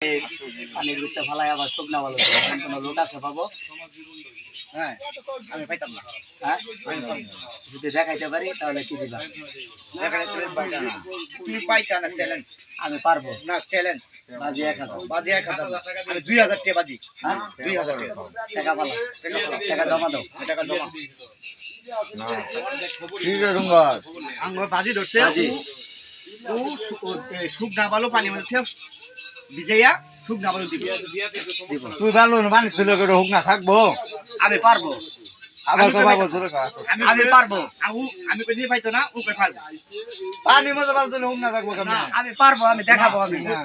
পানির ভিতরে ফালাই আবার শুকনা ভালো কোনো লোক আছে পাবো? হ্যাঁ আমি পাইতাম না। হ্যাঁ যদি দেখাইতে পারি তাহলে কি দিবা? তুমি পাইতা না চ্যালেঞ্জ। আমি পারবো না চ্যালেঞ্জ। বাজি 1000 বাজি 1000 আমি 2000 টাকা বাজি। হ্যাঁ 2000 টাকা টাকা পালা টাকা জমা দাও টাকা জমা আঙ্গ বাজি ধরছে বাজি ও শুকনা বালু পানি মধ্যে ভিজাইয়া শুকনা বালু দিবি। তুই ভালো মানে তুলে করে হোক না থাকবো আমি পারবো আবার তো বাবু তোর আমি পারবো আমি কই দিই পাইতো না ও কই পারবো পানি মতো ভালো তুলে হোক না থাকবো কেমন আমি পারবো আমি দেখাবো আমি না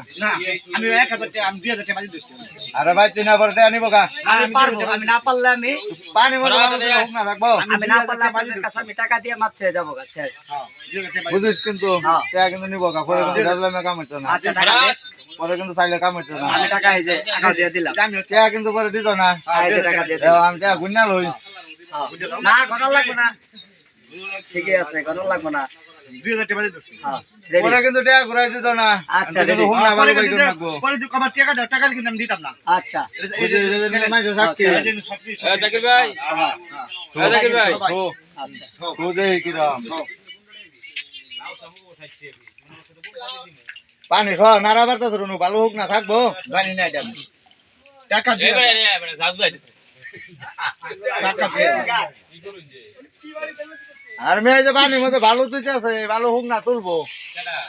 আমি 1000 টাকা আমি 2000 টাকা বাজি ধরছি। আরে ভাই তুই না পরে টাকা নিবো কা আমি পারবো আমি না পারলে আমি পানি মতো ভালো তুলে হোক না থাকবো আমি না পারলে আপনাদের কাছে আমি টাকা দিয়ে মাছ চেয়ে যাবো গা শেষ হ্যাঁ 2000 টাকা বুঝিস কিন্তু টাকা কিন্তু নিবো কা পরে কিন্তু গাজলামে কাম হইতো না আচ্ছা টাকা দে। পরে কিন্তু চাইলে কাম হইতো না আমি টাকা এই যে টাকা দিয়ে দিলাম টাকা কিন্তু পরে দিত না এই যে টাকা দিয়ে দিলাম আমি টাকা গুন্না লই না ঘটনা লাগবে না ঠিকই আছে ঘটনা লাগবে না 2000 টাকা বাজি ধরছি। হ্যাঁ ready? পরে কিন্তু টাকা ঘুরাই দিত না আচ্ছা, আমি কিন্তু ready? হোক না ভালো পাইতো থাকবো পরে তুই কবার টাকা দাও টাকা কিন্তু আমি দিতাম না। আচ্ছা সাক্ষী জাকির ভাই জাকির ভাই আচ্ছা তো দেখি কিরম পানি খাওয়া নাড়া বার্তা ধরুন ভালো হোক না থাকবো জানি না এটা আমি। টাকা দিয়ে এবারে এবারে জাদু যাইতেছে টাকা দিয়ে আর মেয়ে যে পানির মধ্যে ভালো তুই আছে ভালো হোক না তুলবো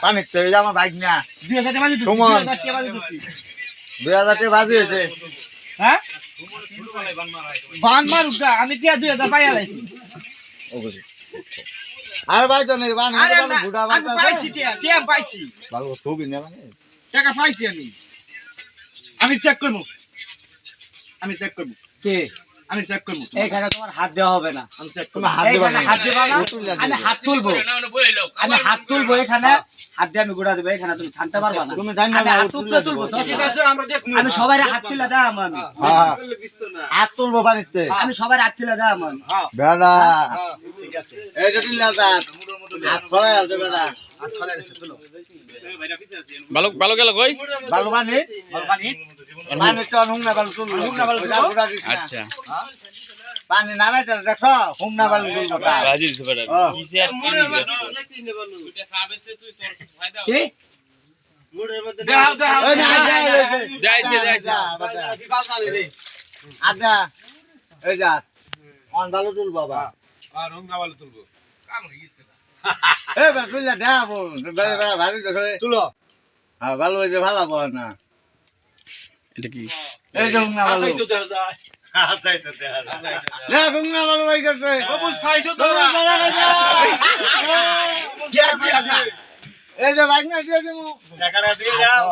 পানির তো এই যে আমার বাইক না 2000 টাকা বাজি ধরছি। সুমন। 2000 টাকা বাজি ধরছি। 2000 টাকা বাজি হয়েছে হ্যাঁ বান মার উঠা আমি টিয়া 2000 পাইয়া লাইছি। আর ভাই তো নেই বান আরে ভালো গুড়া আমি পাইছি টিয়া পাইছি ভালো খুবই না মানে টাকা পাইছি আমি চেক করব আমি চেক করব কে আমি চেক করব এইখানে তোমার হাত দেওয়া হবে না আমি চেক করব তোমার হাত দিবা এইখানে না হাত দিবা না আমি হাত তুলবো আমি হাত তুলবো এখানে হাত দিয়ে আমি গুড়া দেবো এখানে তুমি ছানতে পারবা না তুমি জানি না আমি হাত উপরে তুলবো তো আমি সবাই হাত তুলে দাও আমি হ্যাঁ হাত তুলবো পানিতে আমি সবাই হাত তুলে দাও আমি বেড়া ঠিক আছে এই যে তিন হাজার হাত খোলাই আছে বেড়া আজ চলে আসছে চলো ভালো ভালো গেল কই ভালো পানি পানি পানি তো হুম না ভালো তুলবো হুম না ভালো গুড়া দিস না আচ্ছা পানি নাড়াইতে দেখো হুম না ভালো তুলবো তা রাজি দিতে পারে কিসে আর কি কি যাইছে যাইছে আচ্ছা এই যা অন ভালো তুলবো বাবা এই বে তুইলা দেখাবো বেড়া বেড়া ভালো দেখে তুলো হ্যাঁ ভালো হয়েছে ভালো পাবো না এটা কি এই যে হুম না ভালো না হুম না ভালো ভাই করছে এই যে ভাগ না দিয়ে দেবো টাকাটা দিয়ে যাও